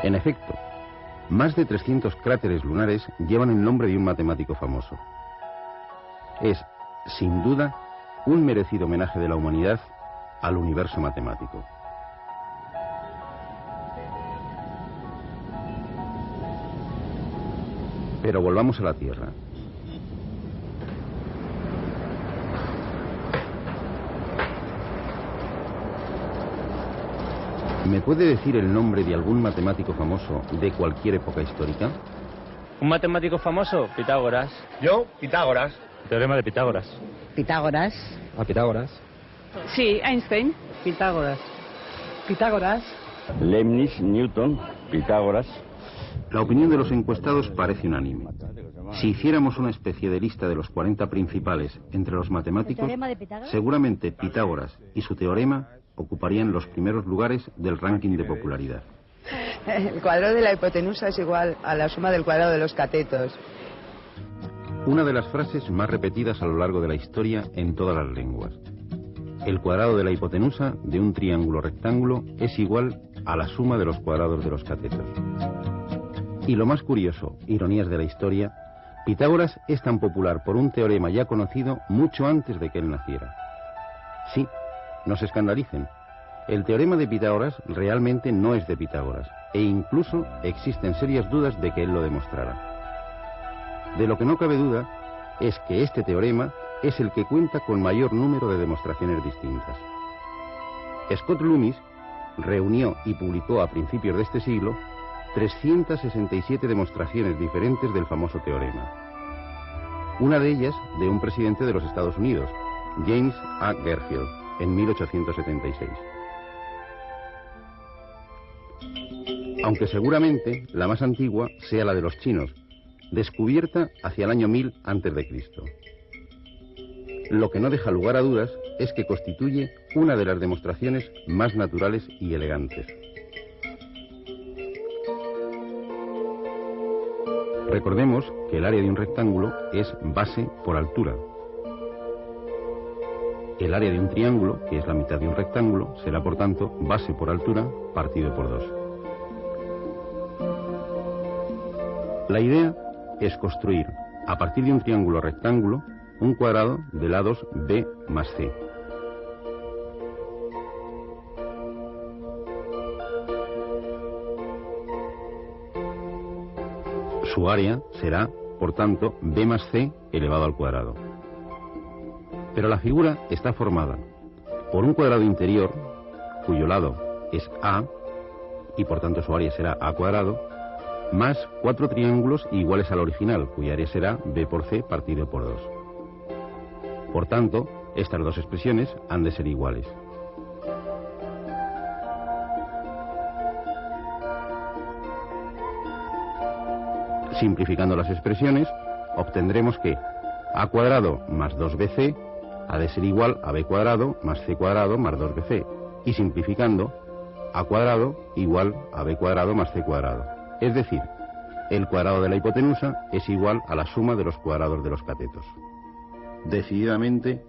En efecto, más de 300 cráteres lunares llevan el nombre de un matemático famoso. Es, sin duda, un merecido homenaje de la humanidad al universo matemático. Pero volvamos a la Tierra. ¿Me puede decir el nombre de algún matemático famoso de cualquier época histórica? ¿Un matemático famoso? Pitágoras. Yo, Pitágoras. Teorema de Pitágoras. Pitágoras. ¿A Pitágoras? Sí, Einstein. Pitágoras. Pitágoras. Leibniz, Newton, Pitágoras. La opinión de los encuestados parece unánime. Si hiciéramos una especie de lista de los 40 principales entre los matemáticos, seguramente Pitágoras y su teorema ocuparían los primeros lugares del ranking de popularidad. El cuadrado de la hipotenusa es igual a la suma del cuadrado de los catetos. Una de las frases más repetidas a lo largo de la historia en todas las lenguas. El cuadrado de la hipotenusa de un triángulo rectángulo es igual a la suma de los cuadrados de los catetos. Y lo más curioso, ironías de la historia, Pitágoras es tan popular por un teorema ya conocido mucho antes de que él naciera. Sí, no se escandalicen. El teorema de Pitágoras realmente no es de Pitágoras, e incluso existen serias dudas de que él lo demostrara. De lo que no cabe duda es que este teorema es el que cuenta con mayor número de demostraciones distintas. Scott Loomis reunió y publicó a principios de este siglo 367 demostraciones diferentes del famoso teorema. Una de ellas de un presidente de los Estados Unidos, James A. Garfield, en 1876. Aunque seguramente la más antigua sea la de los chinos, descubierta hacia el año 1000 a.C. Lo que no deja lugar a dudas es que constituye una de las demostraciones más naturales y elegantes. Recordemos que el área de un rectángulo es base por altura. El área de un triángulo, que es la mitad de un rectángulo, será por tanto base por altura partido por 2. La idea es construir, a partir de un triángulo rectángulo, un cuadrado de lados b más c. Su área será, por tanto, b más c elevado al cuadrado. Pero la figura está formada por un cuadrado interior, cuyo lado es a, y por tanto su área será a cuadrado, más 4 triángulos iguales al original, cuya área será b por c partido por 2. Por tanto, estas dos expresiones han de ser iguales. Simplificando las expresiones, obtendremos que a cuadrado más 2bc ha de ser igual a b cuadrado más c cuadrado más 2bc. Y simplificando, a cuadrado igual a b cuadrado más c cuadrado. Es decir, el cuadrado de la hipotenusa es igual a la suma de los cuadrados de los catetos. Decididamente,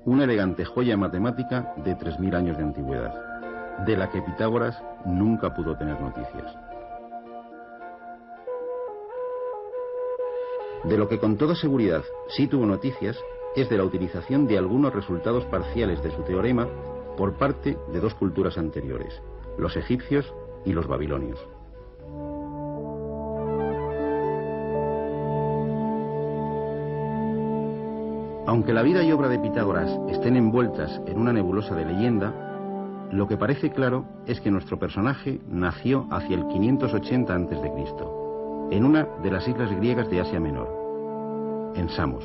una elegante joya matemática de 3000 años de antigüedad, de la que Pitágoras nunca pudo tener noticias. De lo que con toda seguridad sí tuvo noticias es de la utilización de algunos resultados parciales de su teorema por parte de dos culturas anteriores, los egipcios y los babilonios. Aunque la vida y obra de Pitágoras estén envueltas en una nebulosa de leyenda, lo que parece claro es que nuestro personaje nació hacia el 580 a.C., en una de las islas griegas de Asia Menor, en Samos.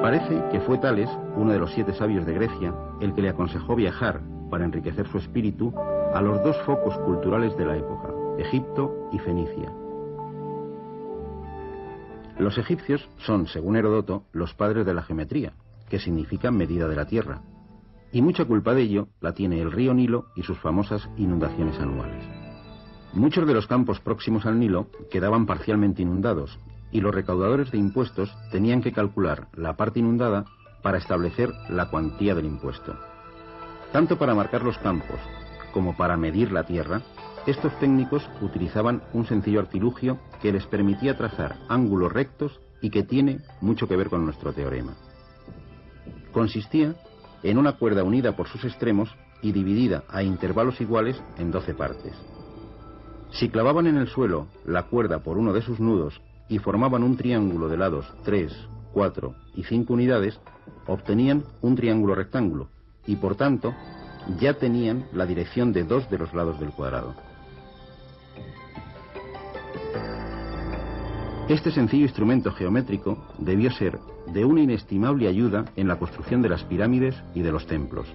Parece que fue Tales, uno de los 7 sabios de Grecia, el que le aconsejó viajar para enriquecer su espíritu a los dos focos culturales de la época, Egipto y Fenicia. Los egipcios son, según Heródoto, los padres de la geometría, que significa medida de la tierra, y mucha culpa de ello la tiene el río Nilo y sus famosas inundaciones anuales. Muchos de los campos próximos al Nilo quedaban parcialmente inundados, y los recaudadores de impuestos tenían que calcular la parte inundada para establecer la cuantía del impuesto. Tanto para marcar los campos como para medir la tierra, estos técnicos utilizaban un sencillo artilugio que les permitía trazar ángulos rectos y que tiene mucho que ver con nuestro teorema. Consistía en una cuerda unida por sus extremos y dividida a intervalos iguales en 12 partes. Si clavaban en el suelo la cuerda por uno de sus nudos y formaban un triángulo de lados 3, 4 y 5 unidades, obtenían un triángulo rectángulo y por tanto ya tenían la dirección de 2 de los lados del cuadrado. Este sencillo instrumento geométrico debió ser de una inestimable ayuda en la construcción de las pirámides y de los templos.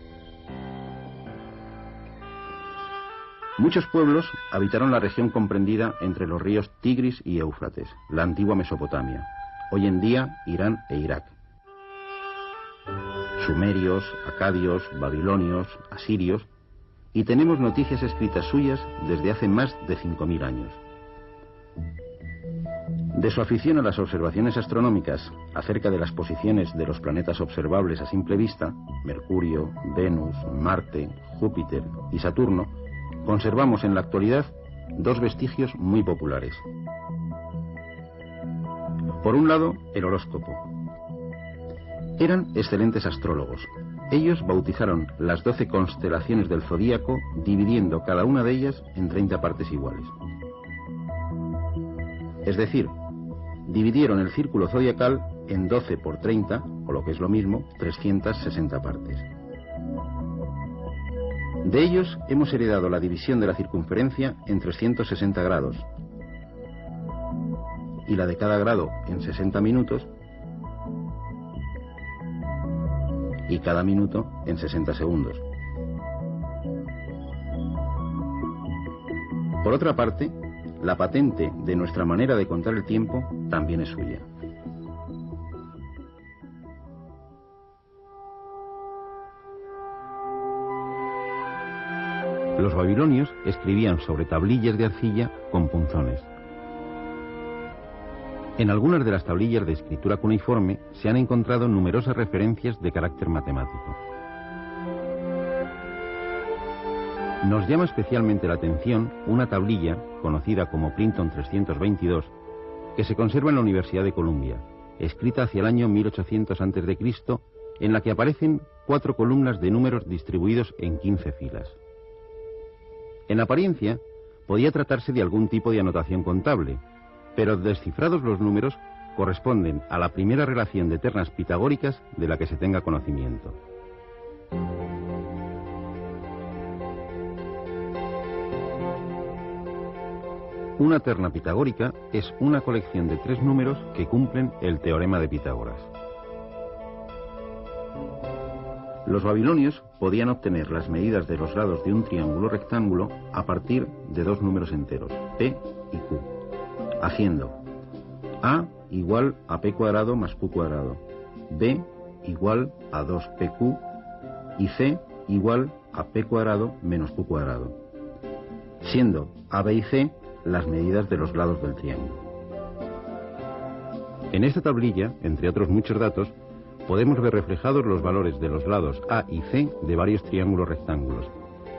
Muchos pueblos habitaron la región comprendida entre los ríos Tigris y Éufrates, la antigua Mesopotamia, hoy en día Irán e Irak. Sumerios, acadios, babilonios, asirios, y tenemos noticias escritas suyas desde hace más de 5000 años. De su afición a las observaciones astronómicas acerca de las posiciones de los planetas observables a simple vista, Mercurio, Venus, Marte, Júpiter y Saturno, conservamos en la actualidad 2 vestigios muy populares. Por un lado, el horóscopo. Eran excelentes astrólogos. Ellos bautizaron las 12 constelaciones del zodíaco, dividiendo cada una de ellas en 30 partes iguales. Es decir, dividieron el círculo zodiacal en 12 por 30, o lo que es lo mismo, 360 partes. De ellos hemos heredado la división de la circunferencia en 360 grados y la de cada grado en 60 minutos y cada minuto en 60 segundos. Por otra parte, la patente de nuestra manera de contar el tiempo también es suya. Los babilonios escribían sobre tablillas de arcilla con punzones. En algunas de las tablillas de escritura cuneiforme se han encontrado numerosas referencias de carácter matemático. Nos llama especialmente la atención una tablilla, conocida como Plinton 322, que se conserva en la Universidad de Columbia, escrita hacia el año 1800 a.C., en la que aparecen 4 columnas de números distribuidos en 15 filas. En apariencia, podía tratarse de algún tipo de anotación contable, pero descifrados los números, corresponden a la primera relación de ternas pitagóricas de la que se tenga conocimiento. Una terna pitagórica es una colección de 3 números que cumplen el teorema de Pitágoras. Los babilonios podían obtener las medidas de los lados de un triángulo rectángulo a partir de 2 números enteros, P y Q, haciendo A igual a P cuadrado más Q cuadrado, B igual a 2PQ y C igual a P cuadrado menos Q cuadrado, siendo A, B y C las medidas de los lados del triángulo. En esta tablilla, entre otros muchos datos, podemos ver reflejados los valores de los lados A y C de varios triángulos rectángulos,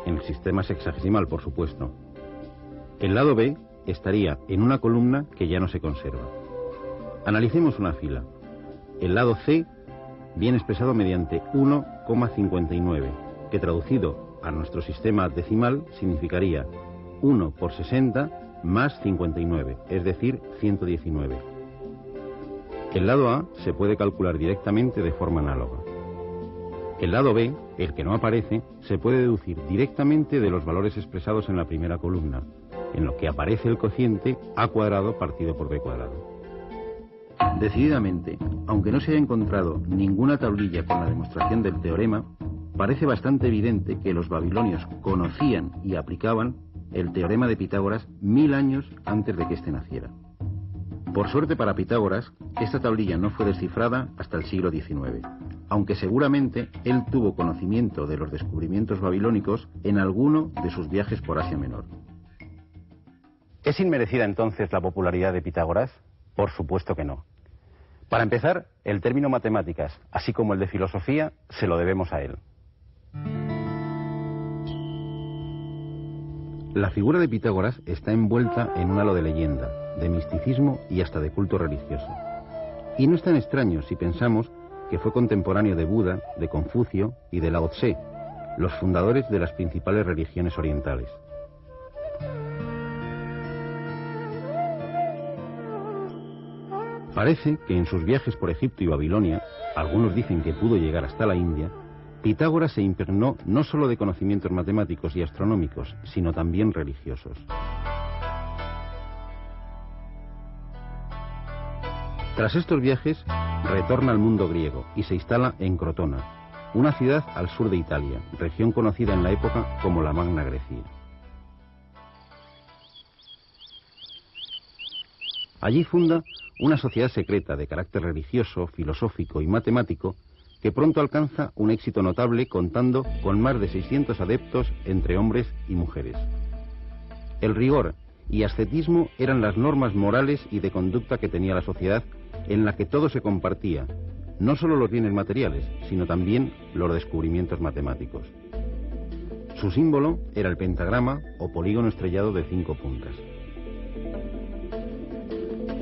en el sistema sexagesimal, por supuesto. El lado B estaría en una columna que ya no se conserva. Analicemos una fila. El lado C viene expresado mediante 1,59, que traducido a nuestro sistema decimal significaría 1 por 60 más 59, es decir, 119. El lado A se puede calcular directamente de forma análoga. El lado B, el que no aparece, se puede deducir directamente de los valores expresados en la primera columna, en lo que aparece el cociente A cuadrado partido por B cuadrado. Decididamente, aunque no se haya encontrado ninguna tablilla con la demostración del teorema, parece bastante evidente que los babilonios conocían y aplicaban el teorema de Pitágoras 1000 años antes de que éste naciera. Por suerte para Pitágoras, esta tablilla no fue descifrada hasta el siglo XIX, aunque seguramente él tuvo conocimiento de los descubrimientos babilónicos en alguno de sus viajes por Asia Menor. ¿Es inmerecida entonces la popularidad de Pitágoras? Por supuesto que no. Para empezar, el término matemáticas, así como el de filosofía, se lo debemos a él. La figura de Pitágoras está envuelta en un halo de leyenda, de misticismo y hasta de culto religioso. Y no es tan extraño si pensamos que fue contemporáneo de Buda, de Confucio y de Lao Tse, los fundadores de las principales religiones orientales. Parece que en sus viajes por Egipto y Babilonia, algunos dicen que pudo llegar hasta la India, Pitágoras se impregnó no solo de conocimientos matemáticos y astronómicos, sino también religiosos. Tras estos viajes, retorna al mundo griego y se instala en Crotona, una ciudad al sur de Italia, región conocida en la época como la Magna Grecia. Allí funda una sociedad secreta de carácter religioso, filosófico y matemático que pronto alcanza un éxito notable contando con más de 600 adeptos entre hombres y mujeres. El rigor y ascetismo eran las normas morales y de conducta que tenía la sociedad en la que todo se compartía, no solo los bienes materiales, sino también los descubrimientos matemáticos. Su símbolo era el pentagrama o polígono estrellado de 5 puntas.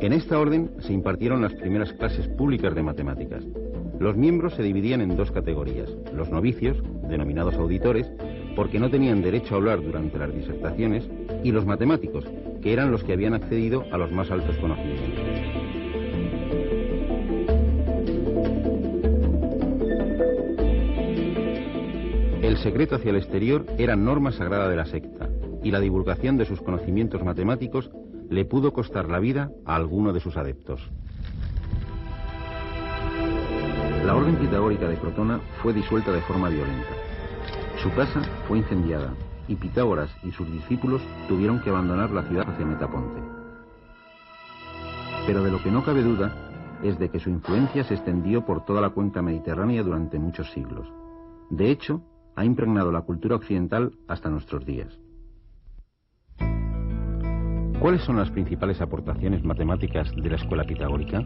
En esta orden se impartieron las primeras clases públicas de matemáticas. Los miembros se dividían en 2 categorías: los novicios, denominados auditores, porque no tenían derecho a hablar durante las disertaciones, y los matemáticos, que eran los que habían accedido a los más altos conocimientos. El secreto hacia el exterior era norma sagrada de la secta, y la divulgación de sus conocimientos matemáticos le pudo costar la vida a alguno de sus adeptos. La orden pitagórica de Crotona fue disuelta de forma violenta. Su casa fue incendiada y Pitágoras y sus discípulos tuvieron que abandonar la ciudad hacia Metaponte. Pero de lo que no cabe duda es de que su influencia se extendió por toda la cuenca mediterránea durante muchos siglos. De hecho, ha impregnado la cultura occidental hasta nuestros días. ¿Cuáles son las principales aportaciones matemáticas de la escuela pitagórica?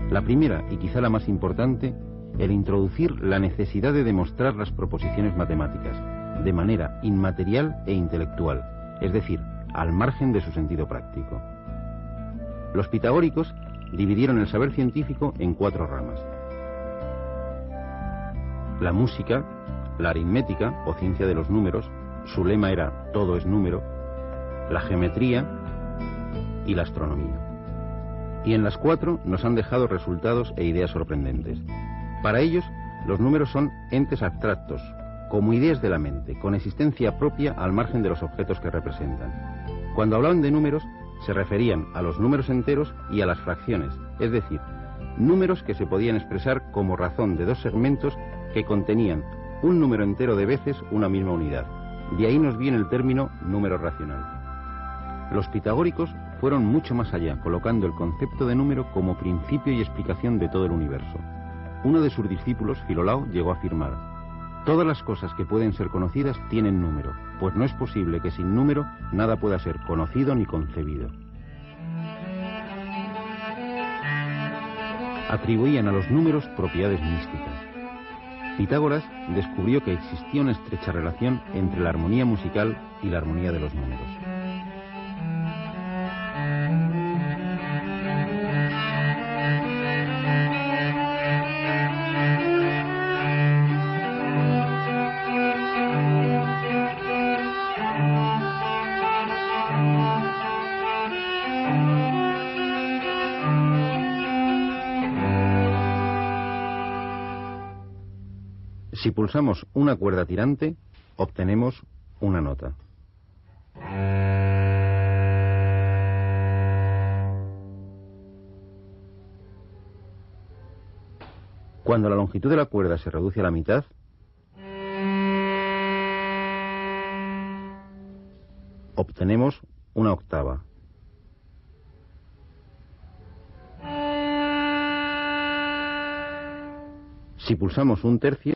La primera, y quizá la más importante, el introducir la necesidad de demostrar las proposiciones matemáticas, de manera inmaterial e intelectual, es decir, al margen de su sentido práctico. Los pitagóricos dividieron el saber científico en 4 ramas: la música, la aritmética o ciencia de los números, su lema era todo es número, la geometría y la astronomía. Y en las 4 nos han dejado resultados e ideas sorprendentes. Para ellos, los números son entes abstractos, como ideas de la mente, con existencia propia al margen de los objetos que representan. Cuando hablaban de números, se referían a los números enteros y a las fracciones, es decir, números que se podían expresar como razón de 2 segmentos que contenían un número entero de veces una misma unidad. De ahí nos viene el término número racional. Los pitagóricos fueron mucho más allá, colocando el concepto de número como principio y explicación de todo el universo. Uno de sus discípulos, Filolao, llegó a afirmar: todas las cosas que pueden ser conocidas tienen número, pues no es posible que sin número nada pueda ser conocido ni concebido. Atribuían a los números propiedades místicas. Pitágoras descubrió que existía una estrecha relación entre la armonía musical y la armonía de los números. Si pulsamos una cuerda tirante, obtenemos una nota. Cuando la longitud de la cuerda se reduce a la mitad, obtenemos una octava. Si pulsamos un tercio,